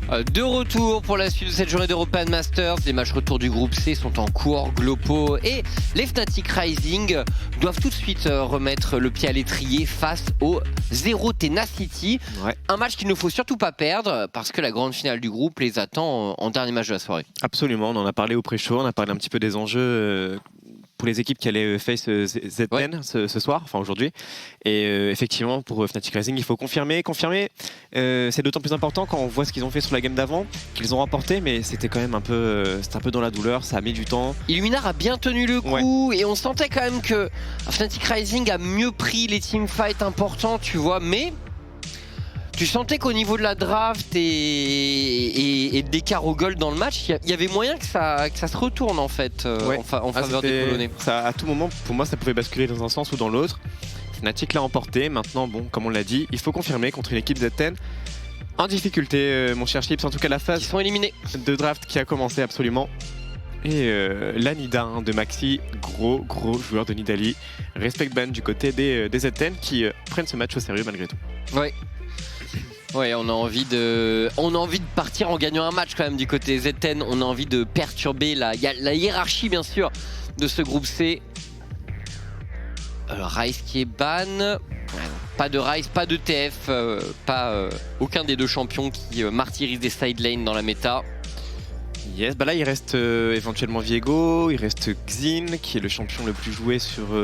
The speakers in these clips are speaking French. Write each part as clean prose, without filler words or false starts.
De retour pour la suite de cette journée d'European Masters. Les matchs retour du groupe C sont en cours. Glopo et les Fnatic Rising doivent tout de suite remettre le pied à l'étrier face au Zero Tenacity. Ouais. Un match qu'il ne faut surtout pas perdre parce que la grande finale du groupe les attend en dernier match de la soirée. Absolument, on en a parlé au pré-show, on a parlé un petit peu des enjeux pour les équipes qui allaient face Z10 Ouais. ce soir, enfin aujourd'hui. Et effectivement, pour Fnatic Rising, il faut confirmer. C'est d'autant plus important quand on voit ce qu'ils ont fait sur la game d'avant, qu'ils ont remporté, mais c'était quand même un peu dans la douleur, ça a mis du temps. Illuminar a bien tenu le coup et on sentait quand même que Fnatic Rising a mieux pris les teamfights importants, tu vois, mais tu sentais qu'au niveau de la draft et de l'écart au gold dans le match, il y avait moyen que ça se retourne en fait en faveur des Polonais. Ça, à tout moment, pour moi, ça pouvait basculer dans un sens ou dans l'autre. Fnatic l'a emporté. Maintenant, bon, comme on l'a dit, il faut confirmer contre une équipe Z10 en difficulté, mon cher Chips. En tout cas, la phase Ils sont éliminés de draft qui a commencé absolument. Et la Nida de Maxi, gros joueur de Nidalee. Respect ban du côté des Z10 qui prennent ce match au sérieux malgré tout. Ouais, on a envie de partir en gagnant un match quand même du côté Z10. On a envie de perturber la hiérarchie bien sûr de ce groupe C. Ryze qui est ban. Pas de Ryze, pas de TF, aucun des deux champions qui martyrise des side lanes dans la méta. Yes, bah là il reste éventuellement Viego, il reste Xin qui est le champion le plus joué sur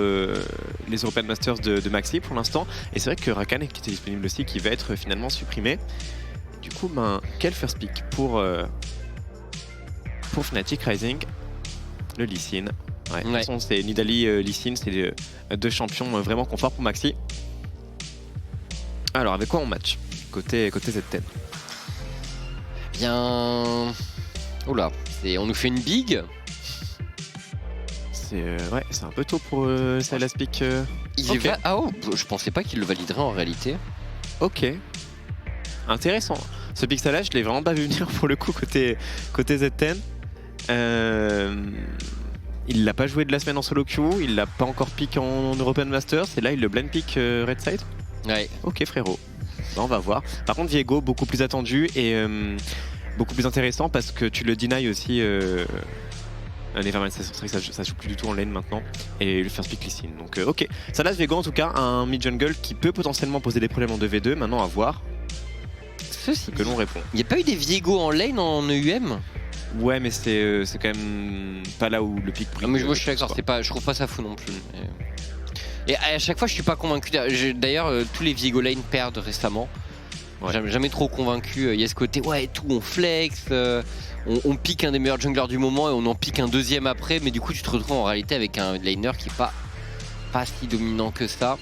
les European Masters de Maxi pour l'instant. Et c'est vrai que Rakan qui était disponible aussi qui va être finalement supprimé. Du coup, quel first pick pour Fnatic Rising? Le Lee Sin. Ouais, de toute façon c'est Nidalee, Lee Sin, c'est deux champions vraiment confort pour Maxi. Alors avec quoi on match côté Z10? Bien... Oula, on nous fait une big. C'est un peu tôt pour Sylas pick. Je pensais pas qu'il le validerait en réalité. Ok. Intéressant. Ce pick Sylas, je l'ai vraiment pas vu venir pour le coup côté Z10. Il l'a pas joué de la semaine en solo queue, il l'a pas encore pick en European Masters, et là il le blend pick Red Side. Ouais. Ok frérot. Bah, on va voir. Par contre Viego, beaucoup plus attendu et beaucoup plus intéressant parce que tu le deny aussi. Nevermind, c'est vrai que ça joue plus du tout en lane maintenant. Et le first pick Lee Sin. Donc ok. Sylas Viego en tout cas, un mid-jungle qui peut potentiellement poser des problèmes en 2v2. Maintenant à voir. Ceci que l'on répond. Il n'y a pas eu des Viego en lane en EUM? Ouais, mais c'est quand même pas là où le pick brille. Mais moi je suis d'accord, je trouve pas ça fou non plus. Et à chaque fois je suis pas convaincu. D'ailleurs tous les Viego lane perdent récemment. Ouais. Jamais trop convaincu. Il y a ce côté tout on flex, on pique un des meilleurs junglers du moment et on en pique un deuxième après, mais du coup tu te retrouves en réalité avec un laner qui est pas si dominant que ça.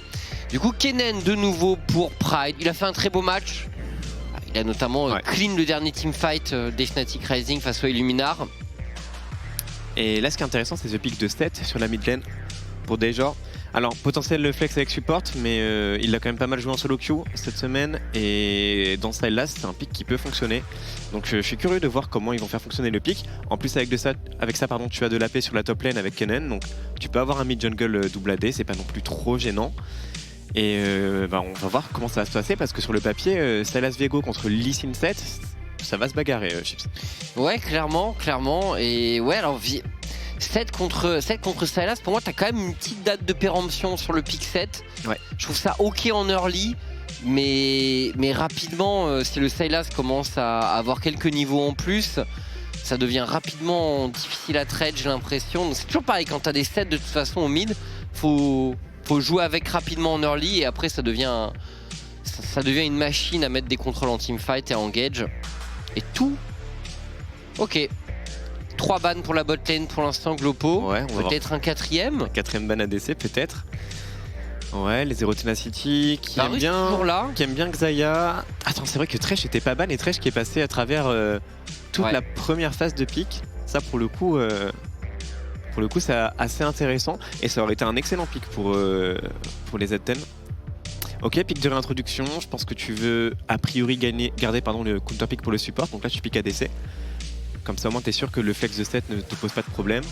Du coup Kennen de nouveau pour Pride, il a fait un très beau match. Il a notamment clean le dernier teamfight des Fnatic Rising face au Illuminar. Et là ce qui est intéressant c'est ce pick de Stet sur la mid lane pour Dejor. Alors potentiel flex avec support, mais il a quand même pas mal joué en solo queue cette semaine et dans ce style là c'est un pick qui peut fonctionner. Donc je suis curieux de voir comment ils vont faire fonctionner le pick. En plus avec ça tu as de l'AP sur la top lane avec Kennen, donc tu peux avoir un mid jungle double AD, c'est pas non plus trop gênant. Et on va voir comment ça va se passer parce que sur le papier, Sylas Viego contre Lee Sin 7, ça va se bagarrer, Chips. Ouais, clairement. Et ouais, alors 7 contre Sylas, pour moi, t'as quand même une petite date de péremption sur le pick 7. Ouais. Je trouve ça ok en early, mais rapidement, si le Sylas commence à avoir quelques niveaux en plus, ça devient rapidement difficile à trade, j'ai l'impression. Donc c'est toujours pareil, quand t'as des sets de toute façon au mid, faut jouer avec rapidement en early et après ça devient une machine à mettre des contrôles en teamfight et à engage. Et tout. Ok. 3 bans pour la botlane pour l'instant, Glopo. Ouais, peut-être un quatrième. Un quatrième ban ADC peut-être. Ouais, les Zero Tenacity qui aiment bien Xayah. Attends, c'est vrai que Thresh était pas ban et Thresh qui est passé à travers toute la première phase de pick. Ça pour le coup c'est assez intéressant et ça aurait été un excellent pick pour les Z10. Ok, pick de réintroduction, je pense que tu veux a priori garder le counter pick pour le support, donc là tu piques ADC. Comme ça au moins t'es sûr que le flex de 7 ne te pose pas de problème.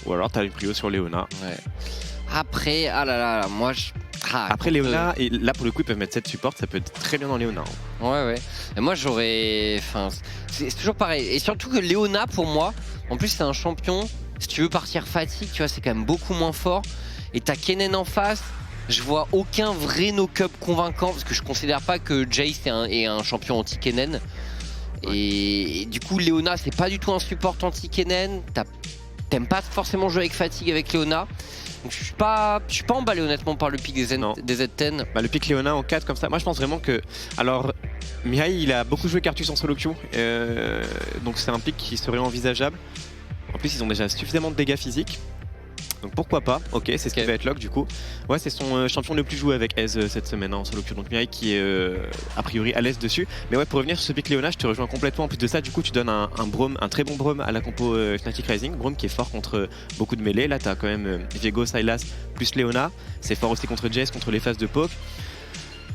Ou alors t'as une prio sur Leona. Ouais. Après, moi Après Léona, et là pour le coup ils peuvent mettre 7 supports, ça peut être très bien dans Léona. Ouais. Et moi j'aurais... Enfin, c'est toujours pareil. Et surtout que Léona pour moi, en plus c'est un champion, si tu veux partir fatigue, tu vois, c'est quand même beaucoup moins fort. Et t'as Kennen en face, je vois aucun vrai no-cup convaincant, parce que je considère pas que Jace est un champion anti-Kennen. Et du coup Léona c'est pas du tout un support anti-Kennen, t'aimes pas forcément jouer avec fatigue avec Léona. Donc je suis pas emballé honnêtement par le pick des Z10. Bah, le pick Léona en 4 comme ça, moi je pense vraiment que... Alors Mihai il a beaucoup joué Cartus en solo queue, donc c'est un pick qui serait envisageable. En plus ils ont déjà suffisamment de dégâts physiques. Donc pourquoi pas, ok, c'est ce qui va être lock du coup. Ouais, c'est son champion le plus joué avec Ez cette semaine en solo queue, donc Mihai qui est a priori à l'aise dessus. Mais ouais, pour revenir sur ce pick Léona, je te rejoins complètement. En plus de ça, du coup, tu donnes un très bon Braum à la compo Fnatic Rising. Braum qui est fort contre beaucoup de mêlées. Là, t'as quand même Viego, Sylas plus Léona. C'est fort aussi contre Jace, contre les phases de poke.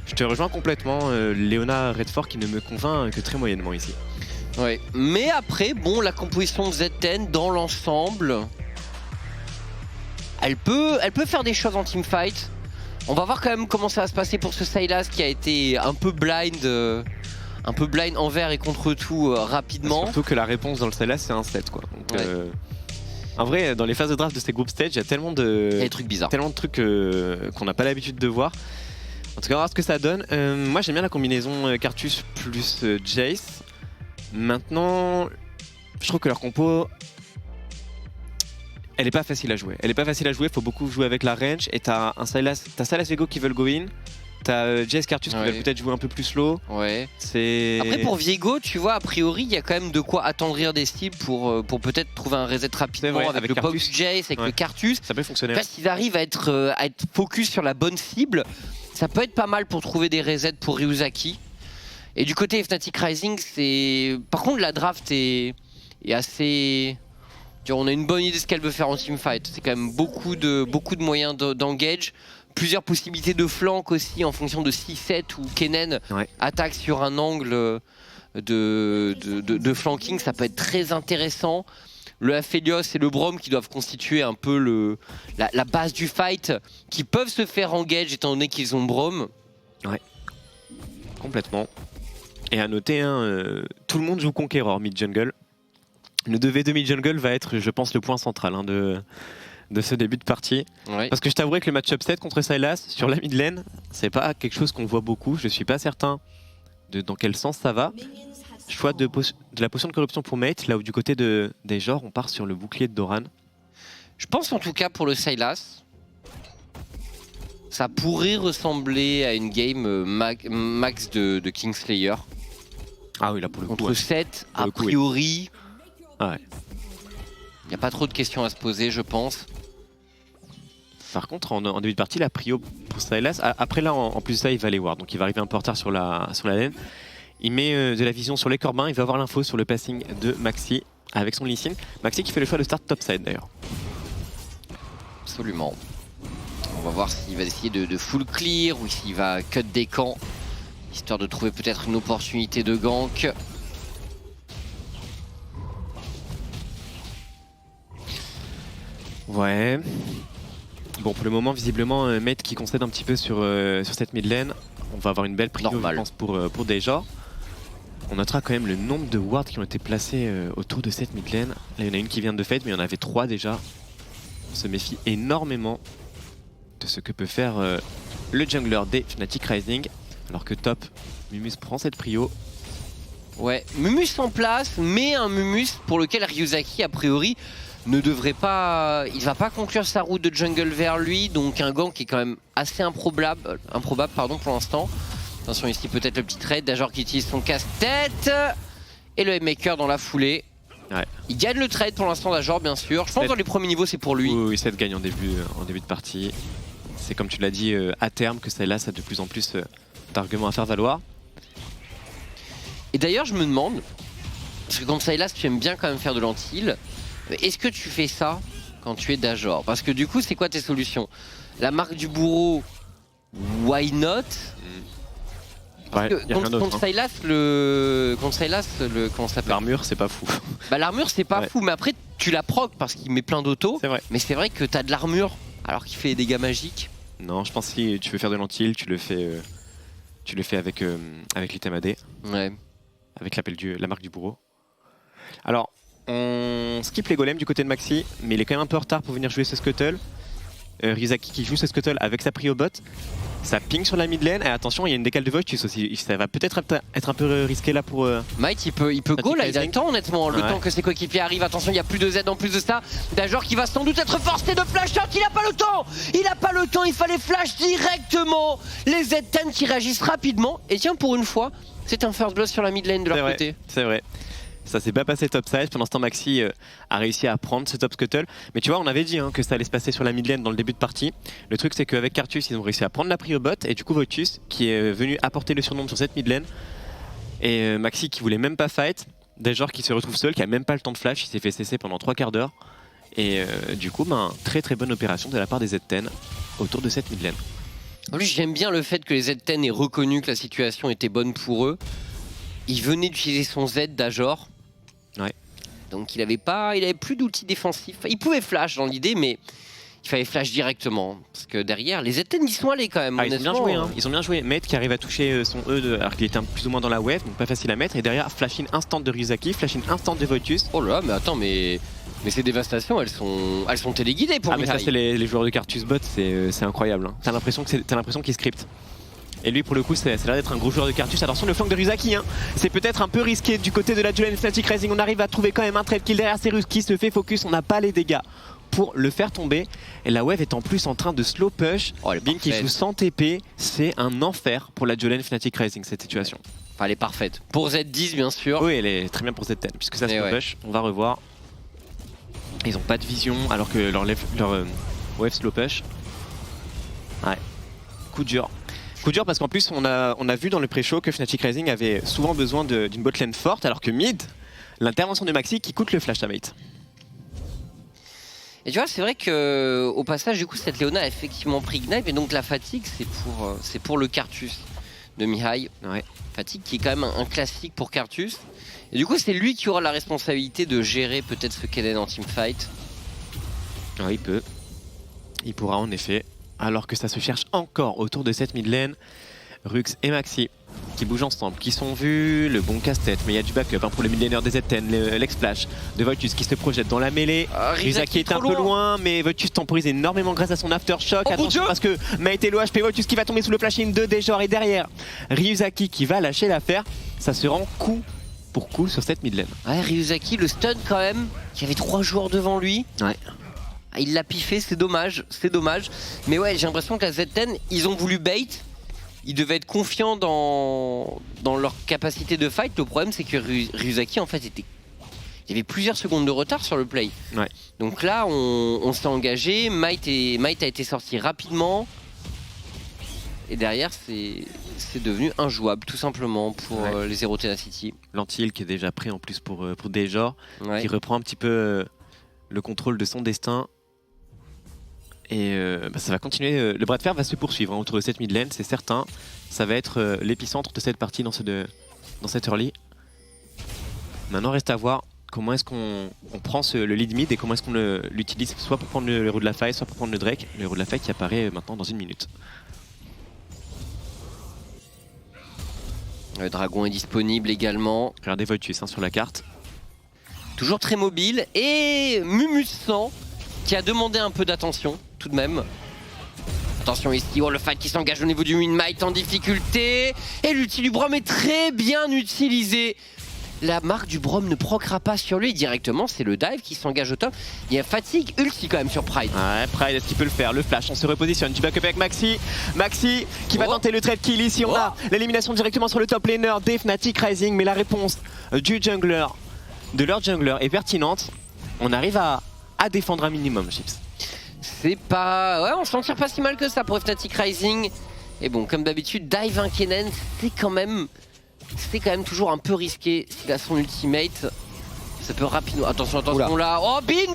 Je te rejoins complètement. Léona Redford qui ne me convainc que très moyennement ici. Ouais, mais après, bon, la composition de Z10 dans l'ensemble. Elle peut faire des choses en teamfight. On va voir quand même comment ça va se passer pour ce Sylas qui a été un peu blind envers et contre tout rapidement. Surtout que la réponse dans le Sylas c'est un set quoi. Donc, en vrai, dans les phases de draft de ces group stage, il y a tellement de trucs bizarres. Tellement de trucs qu'on n'a pas l'habitude de voir. En tout cas, on va voir ce que ça donne. Moi j'aime bien la combinaison Cartus plus Jace. Maintenant, je trouve que leur compo... Elle est pas facile à jouer. Faut beaucoup jouer avec la range. Et t'as Sylas Viego qui veulent go in. T'as Jace Cartus qui veulent peut-être jouer un peu plus slow. Ouais. Après pour Viego, tu vois, a priori, il y a quand même de quoi attendrir des cibles pour peut-être trouver un reset rapidement avec le pop Jace, avec le Cartus. Ça peut fonctionner. Là, s'ils arrivent à être focus sur la bonne cible, ça peut être pas mal pour trouver des resets pour Ryuzaki. Et du côté Fnatic Rising, c'est... Par contre, la draft est assez... On a une bonne idée de ce qu'elle veut faire en teamfight. C'est quand même beaucoup de moyens d'engage. Plusieurs possibilités de flank aussi en fonction de 6-7 où Kennen attaque sur un angle de flanking. Ça peut être très intéressant. Le Aphelios et le Braum qui doivent constituer un peu la base du fight, qui peuvent se faire engage étant donné qu'ils ont Braum. Ouais, complètement. Et à noter, tout le monde joue Conqueror mid-jungle. Le 2v2 mid-jungle va être, je pense, le point central de ce début de partie. Ouais. Parce que je t'avouerai que le match-up 7 contre Sylas sur la mid lane, c'est pas quelque chose qu'on voit beaucoup. Je suis pas certain dans quel sens ça va. Choix de la potion de corruption pour Mate, là où du côté des genres, on part sur le bouclier de Doran. Je pense en tout cas pour le Sylas, ça pourrait ressembler à une game max de Kingslayer. Ah oui, là pour le coup. Contre 7, a priori... Ouais. Il n'y a pas trop de questions à se poser, je pense. Par contre, en début de partie, la prio pour Sylas, après là, en plus de ça, il va aller voir. Donc il va arriver un peu en retard sur la lane. Il met de la vision sur les corbins, il va avoir l'info sur le passing de Maxi avec son Lee Sin. Maxi qui fait le choix de start topside d'ailleurs. Absolument. On va voir s'il va essayer de full clear ou s'il va cut des camps, histoire de trouver peut-être une opportunité de gank. Ouais. Bon, pour le moment, visiblement, Mate qui concède un petit peu sur cette mid lane. On va avoir une belle prio, je pense, pour Deja. On notera quand même le nombre de wards qui ont été placés autour de cette mid lane. Là, il y en a une qui vient de Fade, mais il y en avait 3 déjà. On se méfie énormément de ce que peut faire le jungler des Fnatic Rising. Alors que top, Mumus prend cette prio. Ouais, Mumus en place, mais un Mumus pour lequel Ryuzaki, a priori, ne devrait pas... Il va pas conclure sa route de jungle vers lui, donc un gank qui est quand même assez improbable pour l'instant. Attention ici, peut-être le petit trade, Dajor qui utilise son casse-tête. Et le M-Maker dans la foulée. Ouais. Il gagne le trade pour l'instant, Dajor, bien sûr. Je pense que dans les premiers niveaux, c'est pour lui. Oui, Seth gagne en début de partie. C'est comme tu l'as dit, à terme, que celle-là, ça a de plus en plus d'arguments à faire valoir. Et d'ailleurs, je me demande, parce que comme Sylas, tu aimes bien quand même faire de l'anti-heal, est-ce que tu fais ça quand tu es Dajor? Parce que du coup, c'est quoi tes solutions? La marque du bourreau, why not? Parce que contre Sylas, comment ça s'appelle? L'armure, c'est pas fou. Bah l'armure, c'est pas fou, mais après, tu la proc parce qu'il met plein d'auto. Mais c'est vrai que t'as de l'armure alors qu'il fait des dégâts magiques. Non, je pense que si tu veux faire de l'anti-heal, tu le fais avec l'item AD, Ouais. avec l'appel la marque du bourreau. Alors, on skip les golems du côté de Maxi, mais il est quand même un peu en retard pour venir jouer ce Scuttle. Ryuzaki qui joue ce Scuttle avec sa prio bot. Ça ping sur la mid lane. Et attention, il y a une décale de Voitus aussi. Ça va peut-être être un peu risqué là pour. Might, il peut go là, il attend honnêtement. Le temps que ses coéquipiers arrivent. Attention, il n'y a plus de Z en plus de ça. Dajor qui va sans doute être forcé de flash shot. Il n'a pas le temps. Il n'a pas le temps. Il fallait flash directement. Les Z10 qui réagissent rapidement. Et tiens, pour une fois, c'est un first blood sur la mid lane de leur côté. C'est vrai. Ça s'est pas passé topside. Pendant ce temps, Maxi a réussi à prendre ce top scuttle. Mais tu vois, on avait dit que ça allait se passer sur la mid lane dans le début de partie. Le truc, c'est qu'avec Cartus, ils ont réussi à prendre la prio bot. Et du coup, Voitus qui est venu apporter le surnombre sur cette mid lane. Et Maxi qui voulait même pas fight. Dajor qui se retrouve seul, qui a même pas le temps de flash. Il s'est fait cesser pendant 3/4 d'heure. Et du coup, très très bonne opération de la part des Z10 autour de cette mid lane. En plus, j'aime bien le fait que les Z10 aient reconnu que la situation était bonne pour eux. Il venait d'utiliser son Z Dajor. Ouais. Donc il avait plus d'outils défensifs. Il pouvait flash dans l'idée, mais il fallait flash directement. Parce que derrière, les Z10 y sont allés quand même. Ils ont bien joué. Ils ont bien joué. Mate qui arrive à toucher son E alors qu'il était plus ou moins dans la wave, donc pas facile à mettre. Et derrière, flash in instant de Ryuzaki, flash in instant de Voitus. Oh là, mais attends, mais ces dévastations, elles sont téléguidées pour mais ça, c'est les joueurs de Cartus bot, c'est incroyable. Hein. T'as l'impression qu'ils scriptent. Et lui, pour le coup, c'est l'air d'être un gros joueur de Cartus. Attention, le flank de Ryuzaki, c'est peut-être un peu risqué du côté de la Julian Fnatic Rising. On arrive à trouver quand même un trade kill derrière Cyrus qui se fait focus. On n'a pas les dégâts pour le faire tomber. Et la wave est en plus en train de slow push. Bing qui joue sans TP. C'est un enfer pour la Julian Fnatic Rising, cette situation. Enfin, elle est parfaite. Pour Z10, bien sûr. Oui, elle est très bien pour Z10, puisque ça slow push. On va revoir. Ils n'ont pas de vision alors que leur wave slow push. Ouais, coup dur. Coup dur parce qu'en plus on a vu dans le pré-show que Fnatic Rising avait souvent besoin d'une botlane forte alors que mid, l'intervention de Maxi qui coûte le flash damage. Et tu vois, c'est vrai que au passage du coup cette Leona a effectivement pris Ignite et donc la fatigue c'est pour le Cartus de Mihai. Ouais. Fatigue qui est quand même un classique pour Cartus. Et du coup c'est lui qui aura la responsabilité de gérer peut-être ce Kaden en teamfight. Ouais, il pourra en effet. Alors que ça se cherche encore autour de cette mid lane. Rux et Maxi qui bougent ensemble, qui sont vus, le bon casse-tête, mais il y a du backup pour le mid laner des Z10, l'ex-flash de Voitus qui se projette dans la mêlée. Ryuzaki est un peu loin, mais Voitus temporise énormément grâce à son aftershock. Attention parce que Mate est low HP, Voitus qui va tomber sous le flash-in de Dajor et derrière Ryuzaki qui va lâcher l'affaire. Ça se rend coup pour coup sur cette mid lane. Ouais, Ryuzaki le stun quand même, qui avait 3 joueurs devant lui. Ouais. Il l'a piffé, c'est dommage. Mais ouais, j'ai l'impression que la Z10, ils ont voulu bait. Ils devaient être confiants dans leur capacité de fight. Le problème, c'est que Ryuzaki, en fait, il y avait plusieurs secondes de retard sur le play. Ouais. Donc là, on s'est engagé. Might a été sorti rapidement. Et derrière, c'est devenu injouable, tout simplement, pour les Zero Tenacity. L'anti-heal qui est déjà prêt en plus pour Dajor, qui reprend un petit peu le contrôle de son destin. Et ça va continuer, le bras de fer va se poursuivre autour de cette mid lane, c'est certain. Ça va être l'épicentre de cette partie dans cette early. Maintenant reste à voir comment est-ce qu'on prend le lead mid et comment est-ce qu'on l'utilise, soit pour prendre le héros de la faille, soit pour prendre le Drake. Le héros de la faille qui apparaît maintenant dans 1 minute. Le dragon est disponible également. Regardez Voitus sur la carte. Toujours très mobile et Mumussan qui a demandé un peu d'attention tout de même. Attention ici, le fight qui s'engage au niveau du Might en difficulté. Et l'ulti du Braum est très bien utilisé. La marque du Braum ne proccera pas sur lui directement, c'est le dive qui s'engage au top. Il y a fatigue ulti quand même sur Pride. Ouais, Pride, est-ce qu'il peut le faire? Le flash, on se repositionne, du backup avec Maxi. Maxi qui va tenter le trade kill ici. On a l'élimination directement sur le top laner des Fnatic Rising. Mais la réponse du jungler, de leur jungler est pertinente. On arrive à défendre un minimum, Chips. C'est pas... Ouais, on s'en tire pas si mal que ça pour Fnatic Rising. Et bon, comme d'habitude, dive un Kennen, c'est quand même toujours un peu risqué s'il a son ultimate. Ça peut rapidement... Attention là. Oh, Bin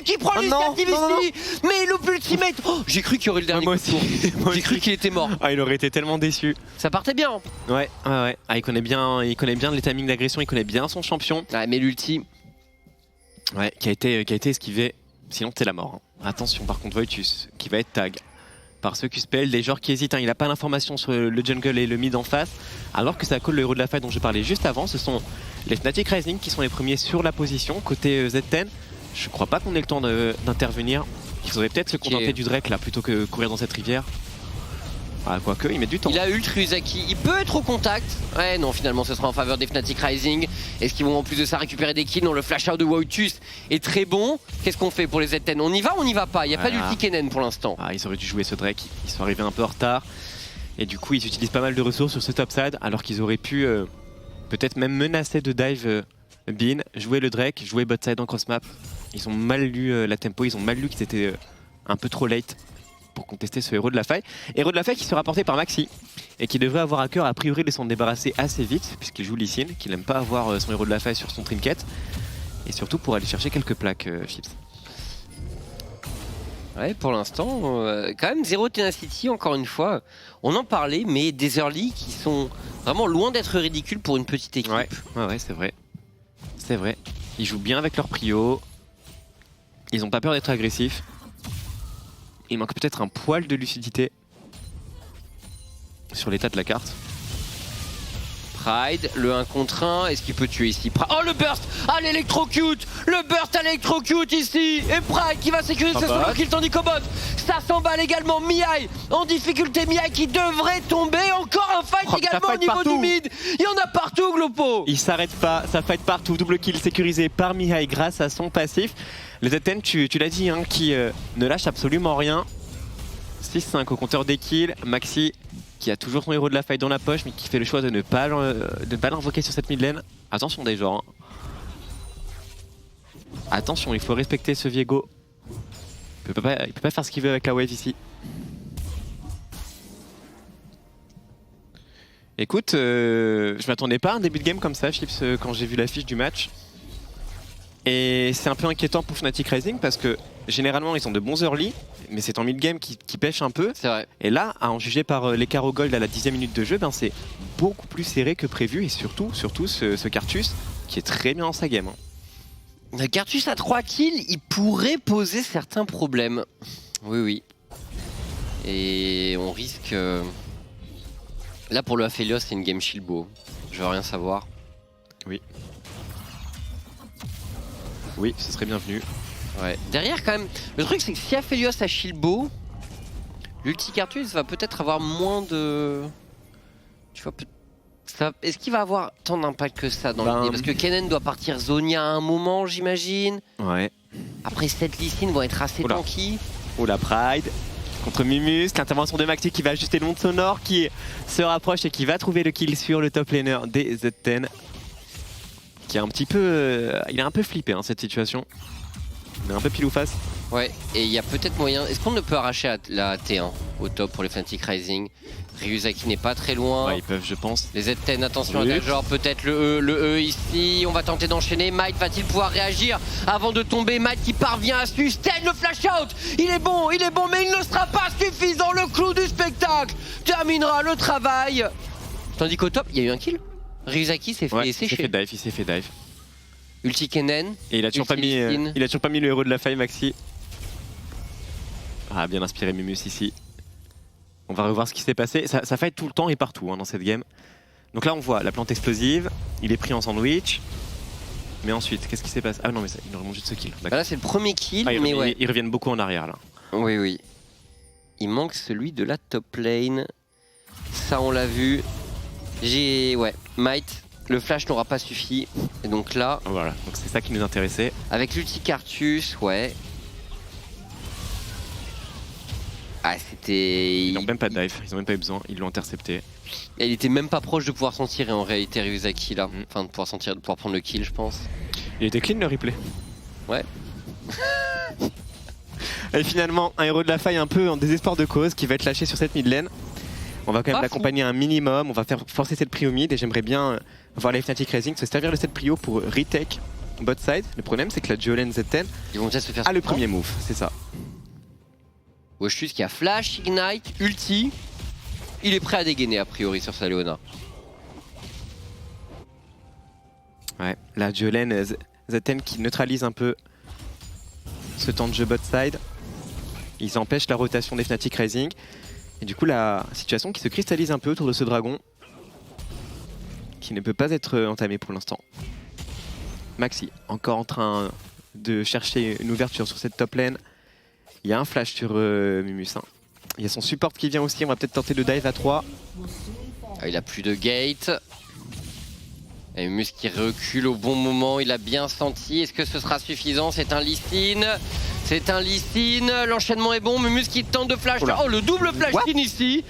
qui prend l'initiative ici. Mais il loupe l'ultimate. Oh, j'ai cru qu'il y aurait le dernier coup de tour. J'ai cru qu'il était mort. Ah, il aurait été tellement déçu. Ça partait bien. Ouais. Ah, il connaît bien les timings d'agression, il connaît bien son champion. Ouais, mais l'ulti... Ouais, qui a été esquivé. Sinon, t'es la mort. Attention, par contre, Voitus qui va être tag. par ce QSPL, des joueurs qui hésitent. Il n'a pas l'information sur le jungle et le mid en face, alors que ça colle le héros de la faille dont je parlais juste avant. Ce sont les Fnatic Rising qui sont les premiers sur la position. Côté Z10, je crois pas qu'on ait le temps d'intervenir. Ils auraient peut-être se contenter du Drake là plutôt que courir dans cette rivière. Ah, quoique, il met du temps. Il a ult Ryuzaki, il peut être au contact. Ouais, non, finalement, ce sera en faveur des Fnatic Rising. Est-ce qu'ils vont en plus de ça récupérer des kills? Non, le flash out de Wautus est très bon. Qu'est-ce qu'on fait pour les Z10? On y va ou on n'y va pas? Il n'y a pas d'ulti Kennen pour l'instant. Ah, ils auraient dû jouer ce Drake, ils sont arrivés un peu en retard. Et du coup, ils utilisent pas mal de ressources sur ce topside, alors qu'ils auraient pu peut-être même menacer de dive Bin, jouer le Drake, jouer botside en cross-map. Ils ont mal lu la tempo, ils ont mal lu qu'ils étaient un peu trop late pour contester ce héros de la faille. Héros de la faille qui sera porté par Maxi et qui devrait avoir à cœur a priori de s'en débarrasser assez vite puisqu'il joue Lee Sin, qu'il n'aime pas avoir son héros de la faille sur son trinket et surtout pour aller chercher quelques plaques Chips. Ouais, pour l'instant, quand même zéro Tenacity, encore une fois. On en parlait, mais des early qui sont vraiment loin d'être ridicules pour une petite équipe. Ouais, c'est vrai. C'est vrai. Ils jouent bien avec leur prio. Ils n'ont pas peur d'être agressifs. Il manque peut-être un poil de lucidité sur l'état de la carte. Pride, le 1 contre 1, est-ce qu'il peut tuer ici? Oh, le burst à l'électrocute! Le burst à l'électrocute ici! Et Pride qui va sécuriser son kill tandis qu'au bot, ça s'emballe également. Mihai en difficulté, Mihai qui devrait tomber. Encore un fight également au niveau du mid. Il y en a partout, Glopo. Il s'arrête pas, ça fight partout. Double kill sécurisé par Mihai grâce à son passif. Le Z10, tu l'as dit, hein, qui ne lâche absolument rien. 6-5 au compteur des kills. Maxi qui a toujours son héros de la faille dans la poche, mais qui fait le choix de ne pas l'invoquer sur cette mid lane. Attention des gens. Attention, il faut respecter ce Viego. Il peut pas faire ce qu'il veut avec la wave ici. Écoute, je m'attendais pas à un début de game comme ça, Chips, quand j'ai vu l'affiche du match. Et c'est un peu inquiétant pour Fnatic Rising parce que généralement ils ont de bons early, mais c'est en mid-game qui pêche un peu. C'est vrai. Et là, à en juger par l'écart au gold à la 10e minute de jeu, ben c'est beaucoup plus serré que prévu. Et surtout ce Cartus qui est très bien dans sa game. Le Cartus à 3 kills, il pourrait poser certains problèmes. Oui. Et on risque... Là pour le Aphelios, c'est une game Shilbo. Je veux rien savoir. Oui, ce serait bienvenu. Ouais. Derrière quand même, le truc c'est que si Aphelios a Shilbo, l'ulti Cartus va peut-être avoir moins de... Tu vois, est-ce qu'il va avoir tant d'impact que ça dans l'idée? Parce que Kennen doit partir Zonia à un moment, j'imagine. Ouais. Après cette Lee Sin vont être assez tanky. Oh la Pride contre Mimus, l'intervention de Maxi qui va ajuster le monde sonore, qui se rapproche et qui va trouver le kill sur le top laner des Z10. Qui est un petit peu... il est un peu flippé cette situation. Il est un peu pile ou face. Ouais, et il y a peut-être moyen... Est-ce qu'on ne peut arracher la T1 au top pour les Fnatic Rising? Ryuzaki n'est pas très loin. Ouais, ils peuvent, je pense. Les Z10, attention à Dajor, peut-être le E ici. On va tenter d'enchaîner. Might va-t-il pouvoir réagir avant de tomber? Might qui parvient à sustain le flash out. Il est bon, mais il ne sera pas suffisant. Le clou du spectacle terminera le travail. Tandis qu'au top, il y a eu un kill. Ryuzaki s'est fait sécher. Il s'est fait dive. Ulti Kennen. Et il a toujours pas mis le héros de la faille, Maxi. Ah, bien inspiré Mimus ici. On va revoir ce qui s'est passé. Ça fight tout le temps et partout dans cette game. Donc là, on voit la plante explosive. Il est pris en sandwich. Mais ensuite, qu'est-ce qui s'est passé? Ah non, mais il remonte juste ce kill. Là, c'est le premier kill, mais ouais. Ils reviennent beaucoup en arrière là. Oui. Il manque celui de la top lane. Ça, on l'a vu. Ouais, Might, le flash n'aura pas suffi. Et donc là... Voilà, donc c'est ça qui nous intéressait. Avec l'ulti Cartus, ouais. Ah, c'était... Ils n'ont même pas de dive, ils n'ont même pas eu besoin, ils l'ont intercepté. Et il était même pas proche de pouvoir s'en tirer en réalité, Ryuzaki là. Enfin, de pouvoir prendre le kill, je pense. Il était clean le replay. Ouais. Et finalement, un héros de la faille un peu en désespoir de cause qui va être lâché sur cette mid lane. On va quand même l'accompagner un minimum, on va faire forcer cette prio mid et j'aimerais bien voir les Fnatic Rising se servir de cette prio pour retake bot side. Le problème c'est que la Jolene Z10 ils vont déjà se faire le premier move, c'est ça. Wautus qui a flash, ignite, ulti. Il est prêt à dégainer a priori sur sa Leona. Ouais, la Jolene Z10 qui neutralise un peu ce temps de jeu bot side. Ils empêchent la rotation des Fnatic Rising. Et du coup, la situation qui se cristallise un peu autour de ce dragon, qui ne peut pas être entamé pour l'instant. Maxi, encore en train de chercher une ouverture sur cette top lane. Il y a un flash sur Mumus. Hein. Il y a son support qui vient aussi, on va peut-être tenter le dive à 3. Ah, il a plus de gate. Et Mumus qui recule au bon moment, il a bien senti. Est-ce que ce sera suffisant? C'est un Lee Sin. C'est un Lee Sin. L'enchaînement est bon. Mumus qui tente de flash. Oula. Oh, le double flash Sin ici.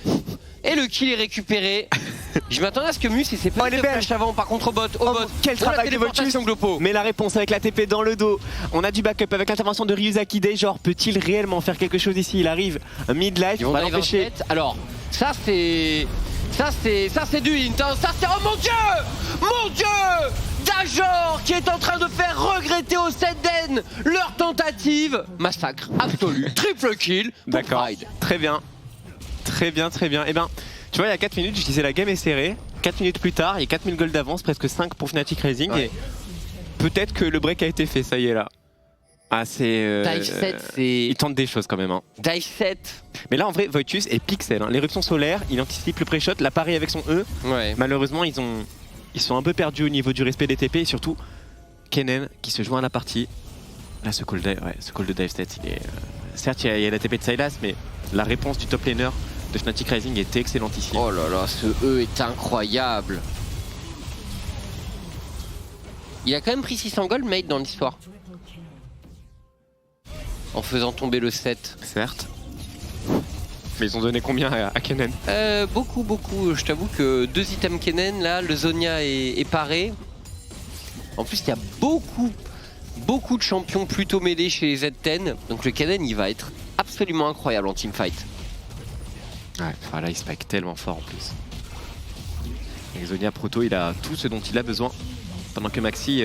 Et le kill est récupéré. Je m'attendais à ce que Mumus il s'est pas de flash avant. Par contre au bot, quel travail de Voltus. Mais la réponse avec la TP dans le dos. On a du backup avec l'intervention de Ryuzaki Day. Genre, peut-il réellement faire quelque chose ici? Il arrive mid-life, on va l'empêcher. Alors, ça c'est du hint, hein. Ça c'est... Oh mon dieu! Mon dieu! Dajor qui est en train de faire regretter au Senden leur tentative. Massacre absolu. Triple kill pour D'accord. Pride. Très bien. Très bien, très bien. Et ben, tu vois, il y a 4 minutes, je disais la game est serrée. 4 minutes plus tard, il y a 4000 gold d'avance, presque 5 pour Fnatic Rising. Ouais. Et peut-être que le break a été fait, ça y est là. Ah, c'est. Dive 7, c'est. Il tente des choses quand même. Hein. Dive 7. Mais là, en vrai, Voitus est pixel. Hein. L'éruption solaire, il anticipe le pré-shot, l'appareil avec son E. Ouais. Malheureusement, ils sont un peu perdus au niveau du respect des TP et surtout Kennen qui se joint à la partie. Là, ce call de dive 7, il est. Certes, il y a la TP de Sylas, mais la réponse du top laner de Fnatic Rising était excellente ici. Oh là là, ce E est incroyable. Il a quand même pris 600 gold, mate, dans l'histoire. En faisant tomber le 7. Certes. Mais ils ont donné combien à Kennen? Beaucoup. Je t'avoue que 2 items Kennen, là, le Zonia est paré. En plus, il y a beaucoup de champions plutôt mêlés chez les Z10. Donc le Kennen, il va être absolument incroyable en teamfight. Ouais, enfin là, il spike tellement fort en plus. Avec Zonia Proto, il a tout ce dont il a besoin. Pendant que Maxi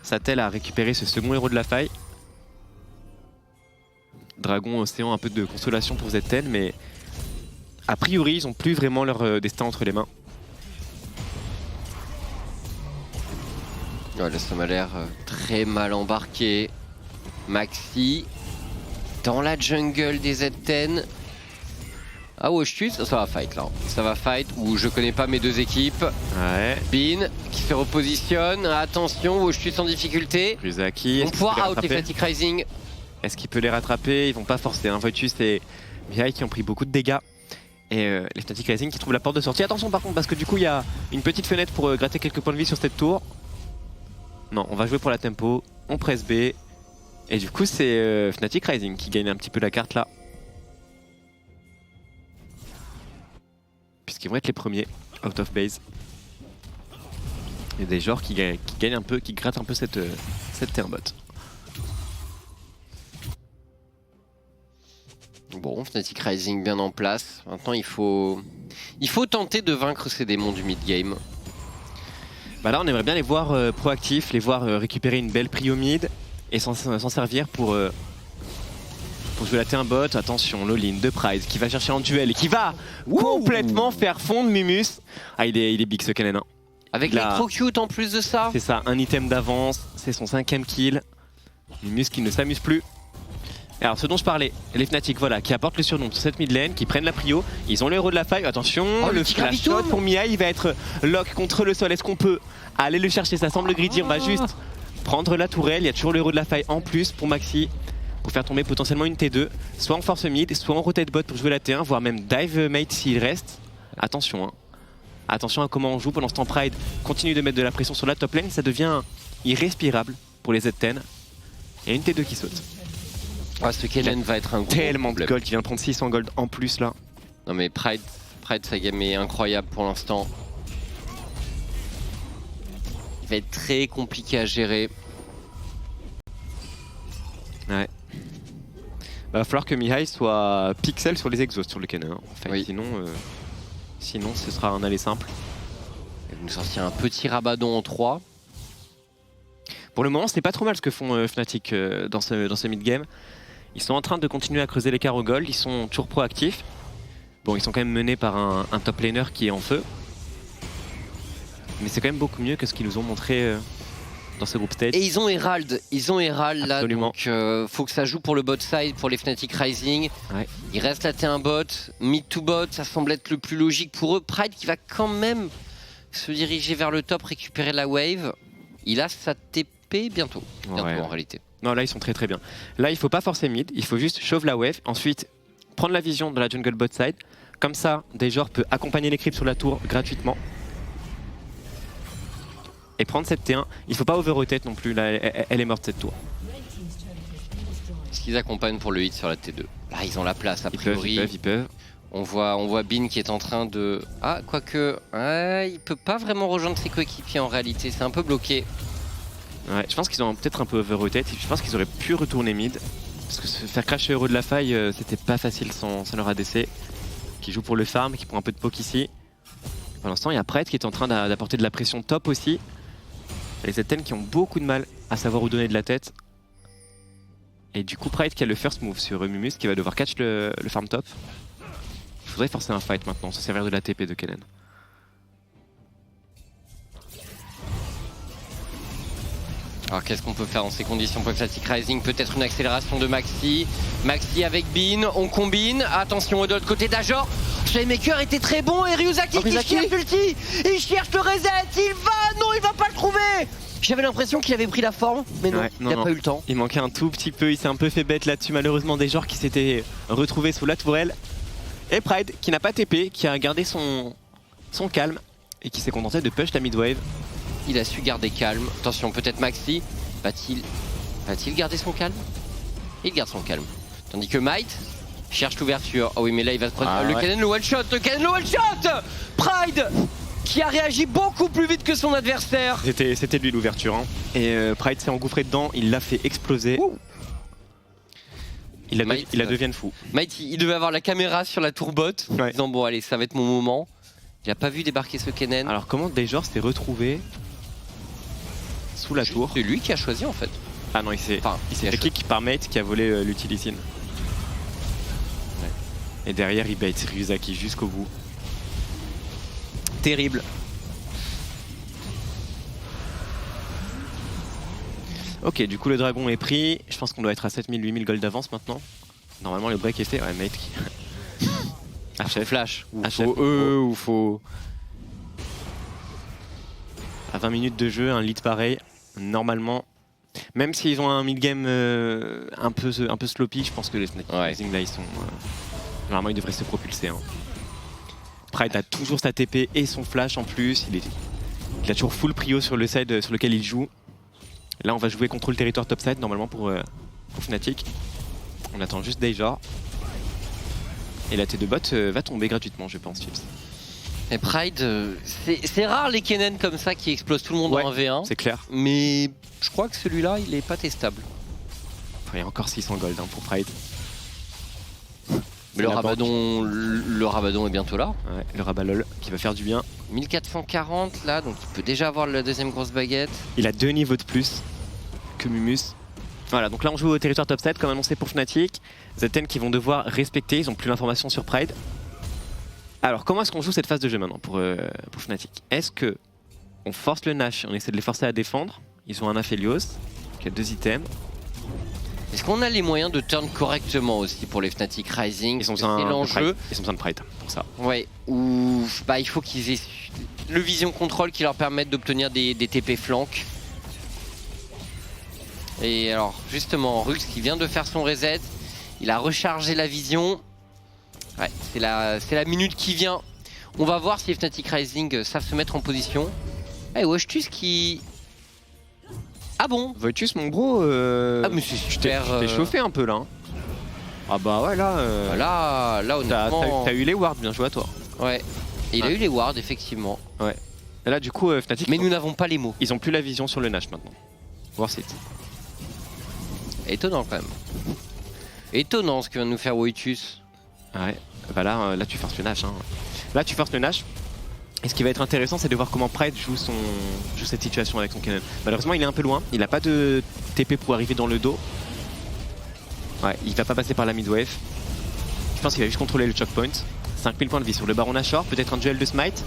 s'attelle à récupérer ce second héros de la faille. Dragon, Océan, un peu de consolation pour Z10, mais a priori, ils n'ont plus vraiment leur destin entre les mains. Ouais, là, ça m'a l'air très mal embarqué. Maxi dans la jungle des Z10. Ah Woshtus, ça va fight là. Ça va fight où je connais pas mes deux équipes. Ouais. Bin qui se repositionne. Attention, Woshtus en difficulté. Ryuzaki. On pourra out les Fnatic Rising. Est-ce qu'il peut les rattraper? Ils vont pas forcer. Hein. Voitus et Mihai qui ont pris beaucoup de dégâts. Et les Fnatic Rising qui trouvent la porte de sortie. Attention par contre, parce que du coup, il y a une petite fenêtre pour gratter quelques points de vie sur cette tour. Non, on va jouer pour la tempo. On presse B. Et du coup, c'est Fnatic Rising qui gagne un petit peu la carte là. Puisqu'ils vont être les premiers out of base. Il y a des joueurs qui gagnent un peu, qui grattent un peu cette terre bot. Bon, Fnatic Rising bien en place. Maintenant, il faut tenter de vaincre ces démons du mid-game. Bah là, on aimerait bien les voir proactifs, les voir récupérer une belle prio mid et s'en servir pour jouer la T1 bot. Attention, Lolin de Pride qui va chercher en duel et qui va complètement faire fondre Mumus. Ah, il est big ce Kennen. Hein. Avec l'électrocute en plus de ça. C'est ça, un item d'avance, c'est son 5ème kill. Mumus qui ne s'amuse plus. Et alors ce dont je parlais, les Fnatic voilà, qui apportent le surnom sur cette mid lane, qui prennent la prio, ils ont le héros de la faille, attention, le flash shot pour Mihai, il va être lock contre le sol, est-ce qu'on peut aller le chercher? Ça semble greedy, on va juste prendre la tourelle, il y a toujours le héros de la faille en plus pour Maxi, pour faire tomber potentiellement une T2, soit en force mid, soit en rotate bot pour jouer la T1, voire même dive mate s'il reste. Attention, hein. Attention à comment on joue, pendant ce temps Pride continue de mettre de la pression sur la top lane, ça devient irrespirable pour les Z10, et une T2 qui saute. Ah, ce Kennen va être un gros tellement problème. de gold, il vient de prendre 600 gold en plus là. Non mais Pride sa game est incroyable pour l'instant. Il va être très compliqué à gérer. Ouais. Bah, va falloir que Mihai soit pixel sur les exhausts sur le Kennen. Hein. Enfin, oui. Sinon ce sera un aller simple. Il va nous sortir un petit rabadon en 3. Pour le moment, c'est pas trop mal ce que font Fnatic dans ce mid-game. Ils sont en train de continuer à creuser l'écart au gold, ils sont toujours proactifs. Bon, ils sont quand même menés par un top laner qui est en feu. Mais c'est quand même beaucoup mieux que ce qu'ils nous ont montré dans ce groupe stage. Et ils ont Herald là, Absolument. donc faut que ça joue pour le bot side, pour les Fnatic Rising. Ouais. Il reste la T1 bot, mid to bot, ça semble être le plus logique pour eux. Pride qui va quand même se diriger vers le top, récupérer la wave. Il a sa TP bientôt Ouais. en réalité. Non, là ils sont très bien. Là il faut pas forcer mid, il faut juste chauffe la wave, ensuite prendre la vision de la jungle bot side. Comme ça, Dejor peut accompagner les creeps sur la tour gratuitement. Et prendre cette T1, il faut pas over-rotate non plus, là elle est morte cette tour. Est-ce qu'ils accompagnent pour le hit sur la T2? Là ils ont la place a priori. Ils peuvent. On voit Bin qui est en train de... Ah, quoique... Ouais, il peut pas vraiment rejoindre ses coéquipiers en réalité, c'est un peu bloqué. Ouais, je pense qu'ils ont peut-être un peu over-rotate, je pense qu'ils auraient pu retourner mid. Parce que se faire crash Euro de la faille, c'était pas facile sans leur ADC. Qui joue pour le farm, qui prend un peu de poke ici. Pour l'instant, il y a Pride qui est en train d'apporter de la pression top aussi. Les ZN qui ont beaucoup de mal à savoir où donner de la tête. Et du coup, Pride qui a le first move sur Mumus qui va devoir catch le farm top. Il faudrait forcer un fight maintenant, se servir de la TP de Kennen. Alors qu'est-ce qu'on peut faire dans ces conditions pour Fnatic Rising? Peut-être une accélération de Maxi. Maxi avec Bin, on combine. Attention de l'autre côté d'Ajor. Playmaker était très bon et Ryuzaki qui cherche l'ulti. Il cherche le reset, il va pas le trouver. J'avais l'impression qu'il avait pris la forme, mais non, Ouais, il n'a pas eu le temps. Il manquait un tout petit peu, il s'est un peu fait bête là-dessus malheureusement des joueurs qui s'étaient retrouvés sous la tourelle. Et Pride qui n'a pas TP, qui a gardé son calme et qui s'est contenté de push la midwave. Il a su garder calme. Attention, peut-être Maxi. Va-t-il garder son calme? Il garde son calme. Tandis que Might cherche l'ouverture. Oh oui, mais là il va se prendre le Kennen, le one shot. Pride qui a réagi beaucoup plus vite que son adversaire. C'était lui l'ouverture. Hein. Et Pride s'est engouffré dedans, il l'a fait exploser. Il la devient fou. Might, il devait avoir la caméra sur la tour bot, en disant bon allez, ça va être mon moment. Il a pas vu débarquer ce Kennen. Alors comment Dejor s'est retrouvé sous la tour? C'est lui qui a choisi en fait. Ah non, il s'est fait kick par Mate qui a volé l'utilicine. Ouais. Et derrière il bait Ryuzaki jusqu'au bout. Terrible. Ok, du coup le dragon est pris. Je pense qu'on doit être à 7000-8000 gold d'avance maintenant. Normalement le break est fait. Ouais, Mate qui... Faut flash, ou faut... À 20 minutes de jeu, un lead pareil, normalement, même s'ils ont un mid-game un peu sloppy, je pense que les Fnatic Rising là ils sont... normalement ils devraient se propulser. Hein. Pride a toujours sa TP et son flash en plus, il a toujours full prio sur le side sur lequel il joue. Là on va jouer contrôle territoire top side normalement pour Fnatic. On attend juste Dejor. Et la T2 bot va tomber gratuitement, je pense, Chips. Et Pride, c'est rare les Kennen comme ça qui explosent tout le monde en 1v1. C'est clair. Mais je crois que celui-là, il est pas testable. Il y a encore 600 gold hein, pour Pride. Mais le Rabadon est bientôt là. Ouais, le Rabalol qui va faire du bien. 1440 là, donc il peut déjà avoir la deuxième grosse baguette. Il a 2 niveaux de plus que Mumus. Voilà, donc là on joue au territoire top 7 comme annoncé pour Fnatic. ZN qui vont devoir respecter, ils n'ont plus l'information sur Pride. Alors comment est-ce qu'on joue cette phase de jeu maintenant pour Fnatic? Est-ce que on force le Nash, on essaie de les forcer à défendre? Ils ont un Aphelios qui a 2 items. Est-ce qu'on a les moyens de turn correctement aussi pour les Fnatic Rising? Ils ont besoin de Pride pour ça. Ouais, ou bah, il faut qu'ils aient le vision control qui leur permette d'obtenir des TP flank. Et alors justement, Rux qui vient de faire son reset, il a rechargé la vision. Ouais, c'est la minute qui vient. On va voir si les Fnatic Rising savent se mettre en position. Et Washtus qui... Ah bon? Voitus mon gros, ah mais c'est super... Tu t'es chauffé un peu là. Hein. Ah bah ouais là... Là honnêtement... T'as eu les wards, bien joué à toi. Ouais, et il a eu les wards effectivement. Ouais. Et là du coup Fnatic... Mais nous n'avons pas les mots. Ils ont plus la vision sur le Nash maintenant. Worth it. Étonnant quand même. Étonnant ce que vient de nous faire Wojtus. Ouais, bah là tu forces le Nash. Hein. Là tu forces le Nash. Et ce qui va être intéressant, c'est de voir comment Pride joue cette situation avec son Kennen. Malheureusement, il est un peu loin. Il n'a pas de TP pour arriver dans le dos. Ouais, il va pas passer par la midwave. Je pense qu'il va juste contrôler le choke point. 5000 points de vie sur le Baron Nashor. Peut-être un duel de smite.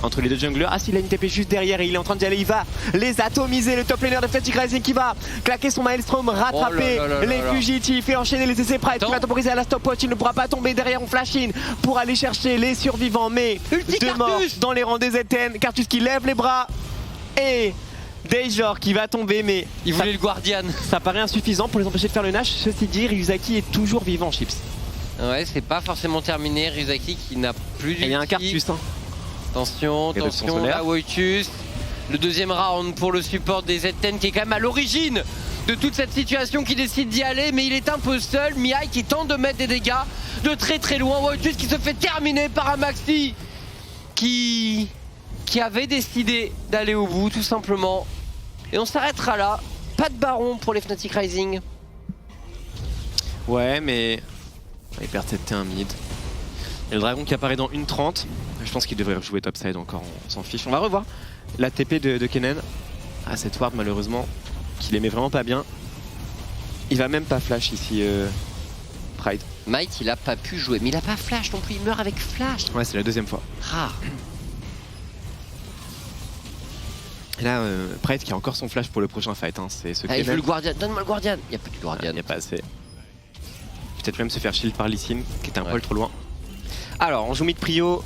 entre les deux junglers. Ah, s'il a une TP juste derrière et il est en train d'y aller, il va les atomiser. Le top laner de Fnatic Rising qui va claquer son Maelstrom, rattraper les fugitifs et enchaîner les essais Pride qui va temporiser à la stopwatch. Il ne pourra pas tomber derrière, on flash in pour aller chercher les survivants, mais deux morts dans les rangs des ZN. Cartus qui lève les bras et Dejor qui va tomber, mais il voulait le Guardian. Ça paraît insuffisant pour les empêcher de faire le Nash. Ceci dit, Ryuzaki est toujours vivant, Chips. Ouais, c'est pas forcément terminé. Ryuzaki qui n'a plus du. Il y a un Cartus. Hein. Attention, attention, là Woitus. Le deuxième round pour le support des Z10 qui est quand même à l'origine de toute cette situation, qui décide d'y aller, mais il est un peu seul. Mihai qui tente de mettre des dégâts de très très loin. Woitus qui se fait terminer par un Maxi qui avait décidé d'aller au bout tout simplement. Et on s'arrêtera là. Pas de baron pour les Fnatic Rising. Ouais, mais il perd cette T1 mid. Et le dragon qui apparaît dans 1:30. Je pense qu'il devrait jouer topside encore, on s'en fiche. On va revoir la TP de Kennen. Ah, cette ward malheureusement, qu'il aimait vraiment pas bien. Il va même pas flash ici, Pride. Might, il a pas pu jouer, mais il a pas flash non plus, il meurt avec flash. Ouais, c'est la deuxième fois. Rare. Et là, Pride qui a encore son flash pour le prochain fight. Hein. C'est ce il veut le Guardian, donne-moi le Guardian. Il n'y a plus de Guardian. Il n'y a pas assez. Peut-être même se faire shield par Lee Sin, qui était un poil trop loin. Alors, on joue mid prio.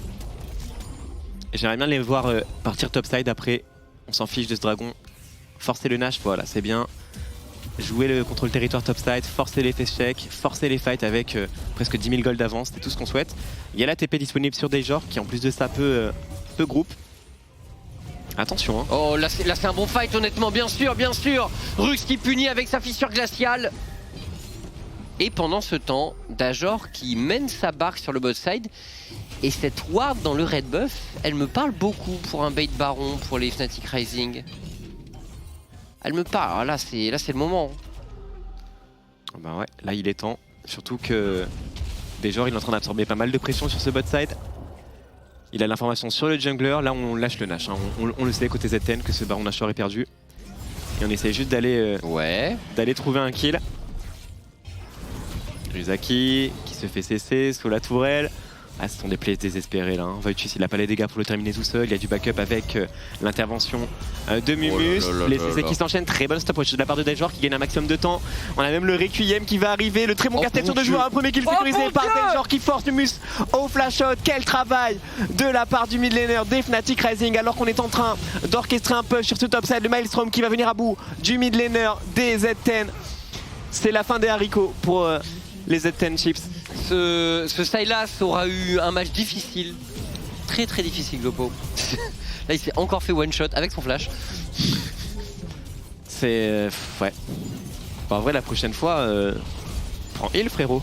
J'aimerais bien les voir partir topside après. On s'en fiche de ce dragon. Forcer le Nash, voilà, c'est bien. Jouer le contrôle territoire topside, forcer les face checks, forcer les fights avec presque 10 000 gold d'avance, c'est tout ce qu'on souhaite. Il y a la TP disponible sur Dejor qui en plus de ça peut groupe. Attention hein. Oh là c'est un bon fight honnêtement, bien sûr, bien sûr. Rux qui punit avec sa fissure glaciale. Et pendant ce temps, Dajor qui mène sa barque sur le bot side. Et cette ward dans le red buff, elle me parle beaucoup pour un bait baron pour les Fnatic Rising. Elle me parle, alors là c'est le moment. Bah ouais, là il est temps. Surtout que Dejor il est en train d'absorber pas mal de pression sur ce bot side. Il a l'information sur le jungler, là on lâche le Nash. Hein. On le sait côté ZN que ce baron Nashor est perdu. Et on essaie juste d'aller d'aller trouver un kill. Ryuzaki qui se fait cesser sous la tourelle. Ah, ce sont des plays désespérés là. Hein. Voitus il a pas les dégâts pour le terminer tout seul. Il y a du backup avec l'intervention de Mumus. Les CC qui s'enchaînent. Très bonne stopwatch de la part de Dejor qui gagne un maximum de temps. On a même le Requiem qui va arriver. Le très bon castet sur deux joueurs. Un premier kill sécurisé par Dejor qui force Mumus au flash out. Quel travail de la part du mid laner des Fnatic Rising alors qu'on est en train d'orchestrer un push sur ce topside. Le Maelstrom qui va venir à bout du mid laner des Z10. C'est la fin des haricots pour les Z10 Chips. Ce Sylas aura eu un match difficile, très très difficile Glopo. Là il s'est encore fait one shot avec son flash. C'est... ouais. Bon, en vrai la prochaine fois, prends heal frérot.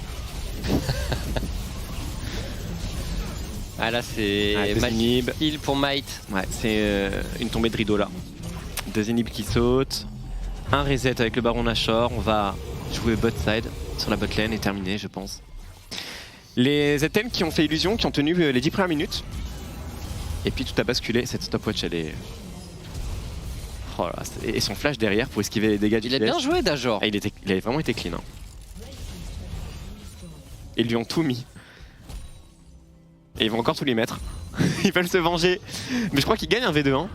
Ah là c'est match heal pour Might. Ouais, c'est une tombée de rideau là. Deux inhibs qui sautent. Un reset avec le baron Nashor. On va jouer bot side sur la bot lane et terminer je pense. Les ZM qui ont fait illusion, qui ont tenu les 10 premières minutes. Et puis tout a basculé, cette stopwatch elle est... Oh là, et son flash derrière pour esquiver les dégâts du Il a bien joué Dajor. Il avait vraiment été clean. Hein. Ils lui ont tout mis. Et ils vont encore tout lui mettre. Ils veulent se venger. Mais je crois qu'ils gagnent un V2. Hein.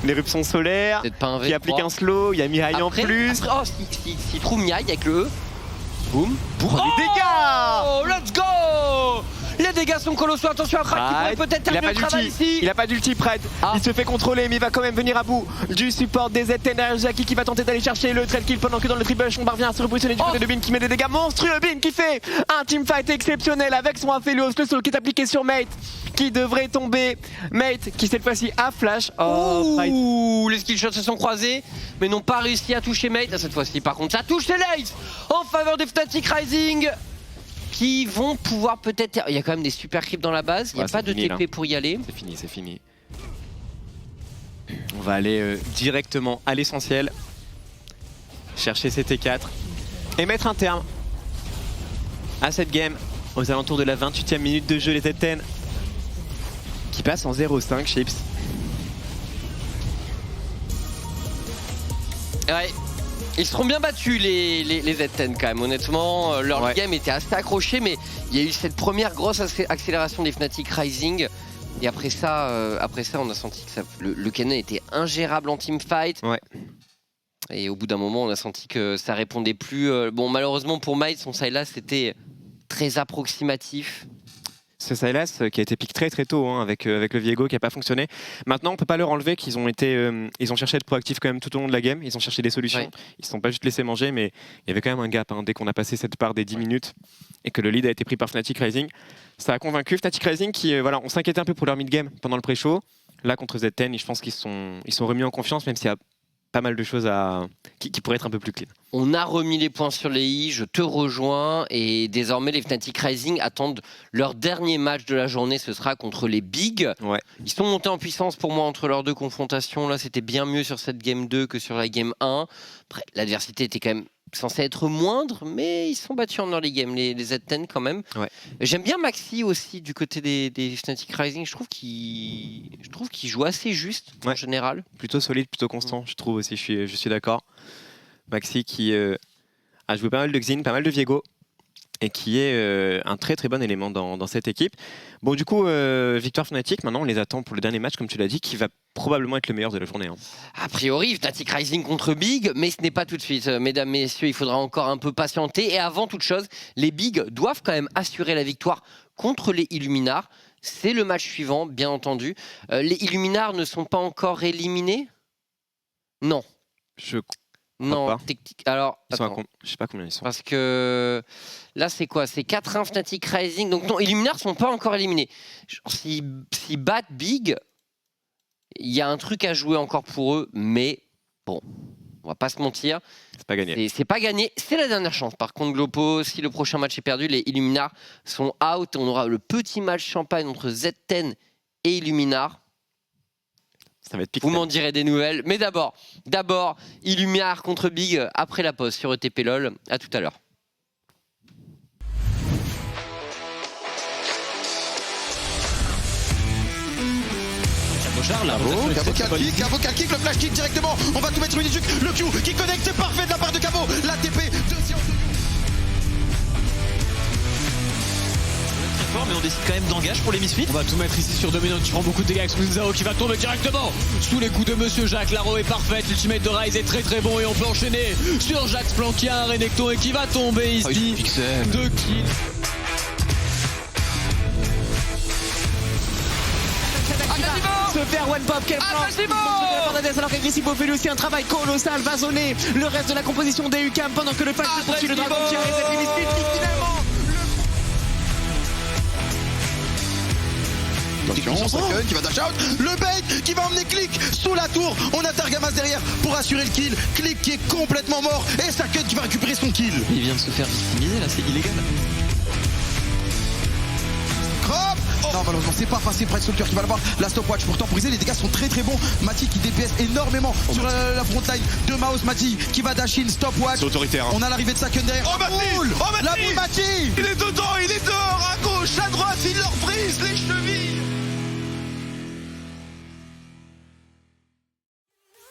L'éruption solaire, qui applique un slow, il y a Mihai en plus. Après, s'il trouve Mihai avec le E. Boum. Pour les dégâts. Oh, let's go. Les dégâts sont colossaux, attention à Pride qui pourrait peut-être terminer le travail ici. Il a pas d'ulti Pride, il se fait contrôler mais il va quand même venir à bout du support des ZN derrière Ryuzaki qui va tenter d'aller chercher le trail kill pendant que dans le tribush on parvient à se repositionner du côté de Bin qui met des dégâts monstrueux. Bin qui fait un teamfight exceptionnel avec son Aphelios, le solo qui est appliqué sur Mate qui devrait tomber. Mate qui cette fois-ci a flash. Oh, les skillshots se sont croisés mais n'ont pas réussi à toucher Mate. Cette fois-ci par contre ça touche les Lays en faveur des Fnatic Rising. Qui vont pouvoir peut-être... Il y a quand même des super creeps dans la base, il n'y a pas de TP pour y aller. C'est fini, c'est fini. On va aller directement à l'essentiel. Chercher ces T4. Et mettre un terme à cette game aux alentours de la 28e minute de jeu. Les Z10 qui passent en 0-5 Chips. Ouais. Ils seront bien battus les Z10 quand même, honnêtement, leur game était assez accroché mais il y a eu cette première grosse accélération des Fnatic Rising Et après ça, on a senti que le canon était ingérable en teamfight. Ouais. Et au bout d'un moment, on a senti que ça répondait plus. Bon, malheureusement pour Miles, son Sylas c'était très approximatif. Ce Sylas qui a été pick très tôt hein, avec le Viego qui n'a pas fonctionné. Maintenant, on peut pas leur enlever qu'ils ont ils ont cherché à être proactifs quand même tout au long de la game. Ils ont cherché des solutions. Ouais. Ils ne se sont pas juste laissés manger, mais il y avait quand même un gap hein, dès qu'on a passé cette part des 10 minutes et que le lead a été pris par Fnatic Rising. Ça a convaincu Fnatic Rising qui, voilà, on s'inquiétait un peu pour leur mid-game pendant le pré-show. Là, contre Z10, je pense qu'ils sont remis en confiance, même s'il y a pas mal de choses qui pourraient être un peu plus clean. On a remis les points sur les i, je te rejoins, et désormais les Fnatic Rising attendent leur dernier match de la journée, ce sera contre les Big. Ouais. Ils sont montés en puissance pour moi entre leurs deux confrontations, là c'était bien mieux sur cette game 2 que sur la game 1. Après, l'adversité était quand même censée être moindre, mais ils sont battus en early game, les Z10 quand même. Ouais. J'aime bien Maxi aussi du côté des Fnatic Rising, je trouve qu'il joue assez juste en général. Plutôt solide, plutôt constant, je trouve aussi, je suis d'accord. Maxi qui a joué pas mal de Xin, pas mal de Viego et qui est un très bon élément dans cette équipe. Bon du coup, victoire Fnatic, maintenant on les attend pour le dernier match comme tu l'as dit, qui va probablement être le meilleur de la journée. Hein. A priori, Fnatic Rising contre Big, mais ce n'est pas tout de suite. Mesdames, messieurs, il faudra encore un peu patienter. Et avant toute chose, les Big doivent quand même assurer la victoire contre les Illuminars. C'est le match suivant, bien entendu. Les Illuminars ne sont pas encore éliminés? Non. Non, technique. Alors, je sais pas combien ils sont. Parce que là, c'est quoi? C'est 4-1 Fnatic Rising. Donc non, Illuminars sont pas encore éliminés. S'ils battent Big, il y a un truc à jouer encore pour eux, mais bon, on va pas se mentir. C'est pas gagné. C'est pas gagné. C'est la dernière chance. Par contre, Glopo, si le prochain match est perdu, les Illuminars sont out. On aura le petit match champagne entre Z10 et Illuminars. Ça va être vous m'en direz des nouvelles. Mais d'abord, Illuminars contre Big après la pause sur ETP LOL. À tout à l'heure. Cavo kick, le flash kick directement. On va tout mettre sur Unijuk. Le Q qui connecte, c'est parfait de la part de Cavo. La TP de Sion. Mais on décide quand même d'engage pour les Misfits. On va tout mettre ici sur Dominant qui prend beaucoup de dégâts avec Swinzao qui va tomber directement sous les coups de Monsieur Jacques. L'Arrow est parfaite, l'ultimate de Ryze est très bon et on peut enchaîner sur Jacques flanqué un Renekton et qui va tomber ici. Deux kills. Se faire one pop, quel plan alors qu'Agressivo fait lui aussi un travail colossal, va zoner le reste de la composition des UCAM pendant que le fight se poursuit, le dragon qui arrive et les Misfits qui finalement Attention, Saken qui va dash out, le bait qui va emmener Click sous la tour, on a Targamas derrière pour assurer le kill, Click qui est complètement mort et Saken qui va récupérer son kill. Il vient de se faire victimiser là, c'est illégal. Crop. Non malheureusement c'est pas passé près de Soldier qui va l'avoir, la stopwatch pour temporiser, les dégâts sont très bons. Mati qui DPS énormément sur la frontline de Maos, Mati qui va dash in, stopwatch. C'est autoritaire. Hein. On a l'arrivée de Saken derrière. Oh Mati, la boule Mati. Il est